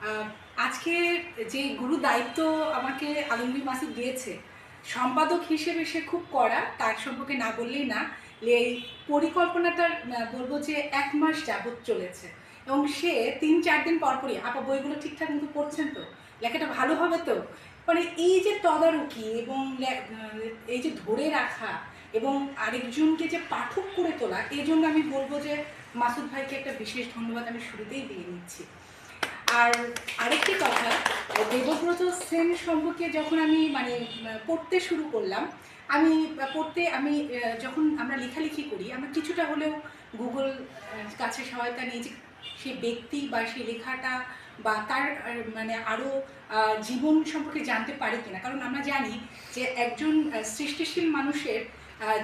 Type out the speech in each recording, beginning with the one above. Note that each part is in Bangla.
আহ, আজকে যে গুরু দায়িত্ব আমাকে আলমগীর মাসুদ দিয়েছে, সম্পাদক হিসেবে সে খুব কড়া, তার সম্পর্কে না বললেই না। এই পরিকল্পনাটার বলবো যে 1 মাস যাবৎ চলেছে, এবং সে 3-4 দিন পর পরই আপা বইগুলো ঠিকঠাক মতো পড়ছেন তো, লেখাটা ভালো হবে তো, মানে এই যে তদারকি এবং এই যে ধরে রাখা এবং আরেকজনকে যে পাঠক করে তোলা, এই জন্য আমি বলবো যে মাসুদ ভাইকে একটা বিশেষ ধন্যবাদ আমি শুরুতেই দিয়ে নিচ্ছি। আর আরেকটি কথা, দেবব্রত সেন সম্পর্কে যখন আমি পড়তে শুরু করলাম, আমি যখন আমরা লেখালেখি করি, আমরা কিছুটা হলেও গুগল কাছে সহায়তা নিয়ে, যে সে ব্যক্তি বা সে লেখাটা বা তার আরও জীবন সম্পর্কে জানতে পারি কিনা। কারণ আমরা জানি যে একজন সৃষ্টিশীল মানুষের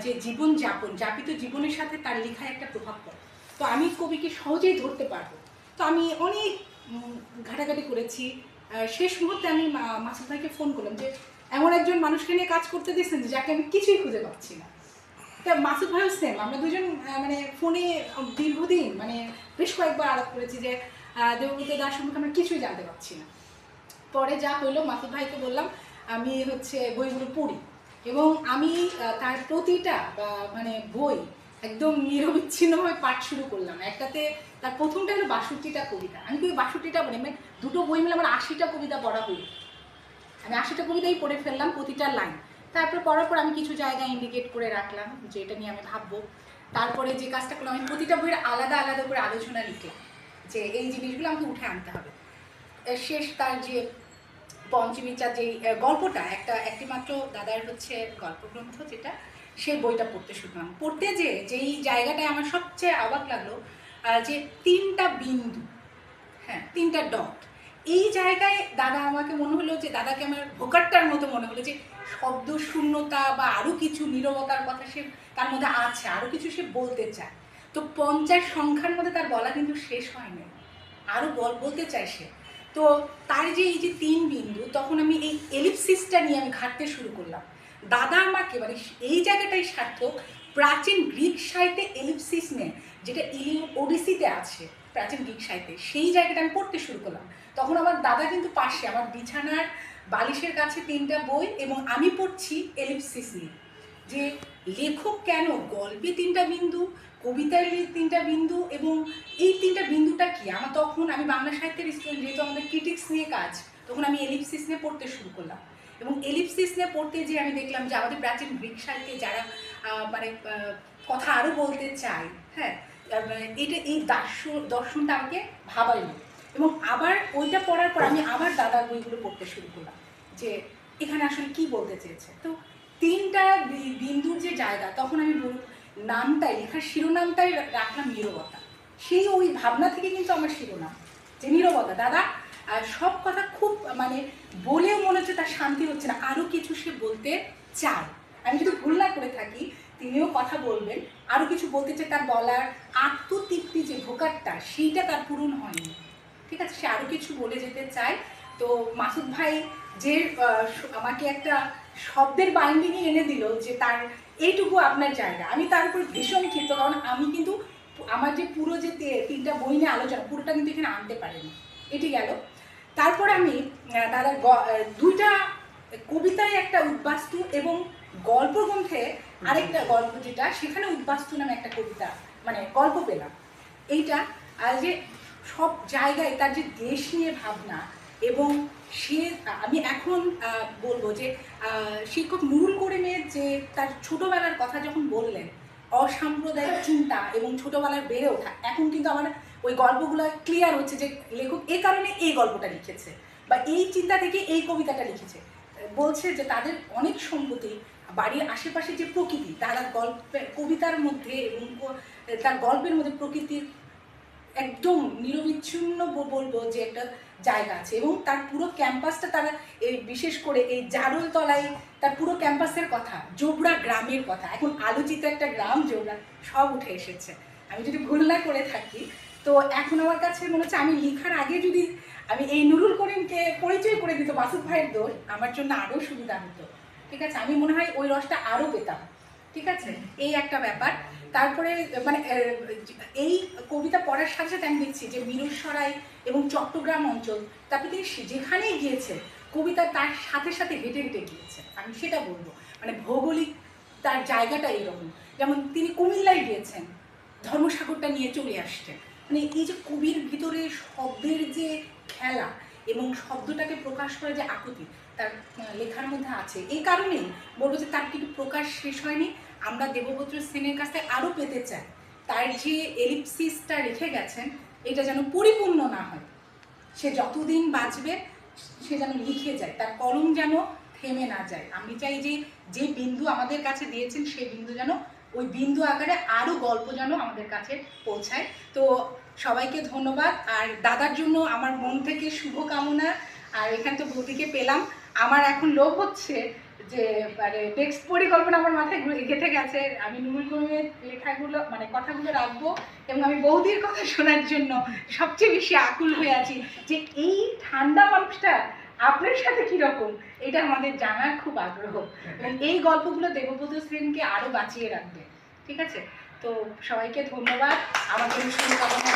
যে জীবনযাপন, যাপিত জীবনের সাথে তার লেখায় একটা প্রভাব পড়ে। তো আমি কবিকে সহজেই ধরতে পারবো। তো আমি অনেক ঘাটাঘাটি করেছি। শেষ মুহূর্তে আমি মাসুদ ভাইকে ফোন করলাম যে এমন একজন মানুষকে নিয়ে কাজ করতে দিয়েছেন যাকে আমি কিছুই খুঁজে পাচ্ছি না। তা মাসুদ ভাইও সেম, আমরা দুজন ফোনে দীর্ঘদিন বেশ কয়েকবার আলাপ করেছি যে দেবব্রত দাস সম্পর্কে আমরা কিছুই জানতে পারছি না। পরে যা হইলো, মাসুদ ভাইকে বললাম আমি বইগুলো পড়ি, এবং আমি তার প্রতিটা বই একদম নিরবিচ্ছিন্নভাবে পাঠ শুরু করলাম। একটাতে তার প্রথমটা হলো 62টা কবিতা। আমি কই 62টা দুটো বই মিলে আমার 80টা কবিতা পড়া হইল। আমি 80টা কবিতাই পড়ে ফেললাম, প্রতিটা লাইন। তারপর পড়ার পর আমি কিছু জায়গায় ইন্ডিকেট করে রাখলাম যে এটা নিয়ে আমি ভাববো। তারপরে যে কাজটা করলাম, আমি প্রতিটা বইয়ের আলাদা আলাদা করে আলোচনা লিখলাম যে এই জিনিসগুলো আমাকে উঠে আনতে হবে। শেষ তার যে পঞ্চমীচার যেই গল্পটা, একটি মাত্র দাদার গল্পগ্রন্থ যেটা, সেই বইটা পড়তে শুনলাম। পড়তে যেই জায়গাটায় আমার সবচেয়ে অবাক লাগলো, যে 3টা বিন্দু, হ্যাঁ 3টা ডট, এই জায়গায় দাদা আমাকে মনে হলো যে দাদাকে আমার ভোকারটার মতো মনে হলো যে শব্দ শূন্যতা বা আরও কিছু নীরবতার কথা সে তার মধ্যে আছে, আরও কিছু সে বলতে চায়। তো 50 সংখ্যার মধ্যে তার বলা কিন্তু শেষ হয়নি, আরও বলতে চায় সে। তো তার যে এই যে 3 বিন্দু, তখন আমি এই এলিপসিসটা নিয়ে আমি ঘাঁটতে শুরু করলাম। দাদা আমাকে এই জায়গাটাই সার্থক, প্রাচীন গ্রিক সাহিত্যে এলিপসিস নেই, যেটা ওডিসিতে আছে প্রাচীন গ্রিক সাহিত্যে, সেই জায়গাটা আমি পড়তে শুরু করলাম। তখন আমার দাদা কিন্তু পাশে আমার বিছানার বালিশের কাছে 3টা বই, এবং আমি পড়ছি এলিপসিস নিয়ে, যে লেখক কেন গল্পে 3টা বিন্দু, কবিতায় 3টা বিন্দু, এবং এই 3টা বিন্দুটা কি। আমি বাংলা সাহিত্যের স্টুডেন্ট, যেহেতু আমাদের ক্রিটিক্স নিয়ে কাজ, তখন আমি এলিপসিস নিয়ে পড়তে শুরু করলাম। এবং এলিপসিস নিয়ে পড়তে যেয়ে আমি দেখলাম যে আমাদের প্রাচীন গ্রিক সাহিত্যে যারা কথা আরও বলতে চায়, হ্যাঁ, এই দর্শনটা আমাকে ভাবাইল। এবং আবার ওইটা পড়ার পর আমি আবার দাদার বইগুলো পড়তে শুরু করলাম যে এখানে আসলে কি বলতে চেয়েছে। তো 3টা বিন্দুর যে জায়গা, তখন আমি নামটাই, লেখার শিরোনামটাই রাখলাম নীরবতা। সেই ওই ভাবনা থেকে কিন্তু আমার শিরোনাম যে নীরবতা। দাদা সব কথা খুব বলেও মনে হচ্ছে তার শান্তি হচ্ছে না, আরও কিছু সে বলতে চায়। আমি যদি ভুল না করে থাকি, তিনিও কথা বলবেন, আরও কিছু বলতে চায়, তার বলার আত্মতৃপ্তি যে ভোকারটা, সেইটা তার পূরণ হয়নি। ঠিক আছে, সে আরও কিছু বলে যেতে চায়। তো মাসুদ ভাই যে আমাকে একটা শব্দের বাইন্ডিংয়ে এনে দিল যে তার এইটুকু আপনার জায়গা, আমি তার উপর ভীষণ ক্ষিপ্ত। কারণ আমি কিন্তু আমার যে পুরো যে 3টা বই নিয়ে আলোচনা, পুরোটা কিন্তু এখানে আনতে পারিনি। এটি গেল। তারপর আমি দাদার 2টা কবিতায় একটা উদ্বাস্তু, এবং গল্পগ্রন্থে আরেকটা গল্প, যেটা সেখানে উদ্বাস্তু নামে একটা কবিতা গল্প পেলাম। এইটা যে সব জায়গায় তার যে দেশ নিয়ে ভাবনা, এবং সে আমি এখন বলবো যে শিক্ষক নুরুল করিমের যে তার ছোটোবেলার কথা যখন বললেন, অসাম্প্রদায়িক চিন্তা এবং ছোটোবেলায় বেড়ে ওঠা, এখন কিন্তু আমার ওই গল্পগুলো ক্লিয়ার হচ্ছে যে লেখক এ কারণে এই গল্পটা লিখেছে, বা এই চিন্তা থেকে এই কবিতাটা লিখেছে। বলছে যে তাদের অনেক সম্পত্তি, বাড়ির আশেপাশে যে প্রকৃতি, তারা কবিতার মধ্যে এবং তার গল্পের মধ্যে প্রকৃতির একদম নিরবিচ্ছিন্ন বলবো যে একটা জায়গা আছে। এবং তার পুরো ক্যাম্পাসটা, তারা এই বিশেষ করে এই জারুল তলায় তার পুরো ক্যাম্পাসের কথা, জোবরা গ্রামের কথা, এখন আলোচিত একটা গ্রাম জোবরা, সব উঠে এসেছে। আমি যদি ভুল না করে থাকি, তো এখন আমার কাছে মনে হচ্ছে আমি লেখার আগে যদি আমি এই নুরুল করিমকে পরিচয় করে দিত মাসুদ ভাইয়ের দোষ, আমার জন্য আরও সুবিধা হতো। ঠিক আছে, আমি মনে হয় ওই রসটা আরও পেতাম। ঠিক আছে, এই একটা ব্যাপার। তারপরে এই কবিতা পড়ার সাথে সাথে আমি দেখছি যে মিরসরাই এবং চট্টগ্রাম অঞ্চল, তারপরে তিনি যেখানেই গিয়েছে কবিতা তার সাথে সাথে হেঁটে হেঁটে গিয়েছে, আমি সেটা বলবো। মানে ভৌগোলিক তার জায়গাটা এরকম। যেমন তিনি কুমিল্লায় গিয়েছেন, ধর্মসাগরটা নিয়ে চলে আসছেন। মানে এই যে কবির ভিতরে শব্দের যে খেলা এবং শব্দটাকে প্রকাশ করা যে আকুতি তার লেখার মধ্যে আছে, এই কারণেই বলবো যে তার কিন্তু প্রকাশ শেষ হয়নি। আমরা দেবব্রত সেনের কাছে আরও পেতে চাই। তার যে এলিপসিসটা রেখে গেছেন এটা যেন পরিপূর্ণ না হয়, সে যতদিন বাঁচবে সে যেন লিখে যায়, তার কলম যেন থেমে না যায়। আমি চাই যে যে বিন্দু আমাদের কাছে দিয়েছেন সেই বিন্দু যেন ওই বিন্দু আকারে আরও গল্প যেন আমাদের কাছে পৌঁছায়। তো সবাইকে ধন্যবাদ। আর দাদার জন্য আমার মন থেকে শুভকামনা। আর এখানে তো বৌদিকে পেলাম, আমার এখন লোভ হচ্ছে যে মানে নেক্সট পরিকল্পনা আমার মাথায় গেঁথে গেছে, আমি নুরুল করিমের লেখাগুলো মানে কথাগুলো রাখবো এবং আমি বৌদির কথা শোনার জন্য সবচেয়ে বেশি আকুল হয়ে আছি যে এই ঠান্ডা মানুষটা আপনার সাথে কীরকম, এটা আমাদের জানার খুব আগ্রহ এবং এই গল্পগুলো দেবব্রত সেনকে আরও বাঁচিয়ে রাখবে। ঠিক আছে, তো সবাইকে ধন্যবাদ, আমার জন্য শুভকামনা।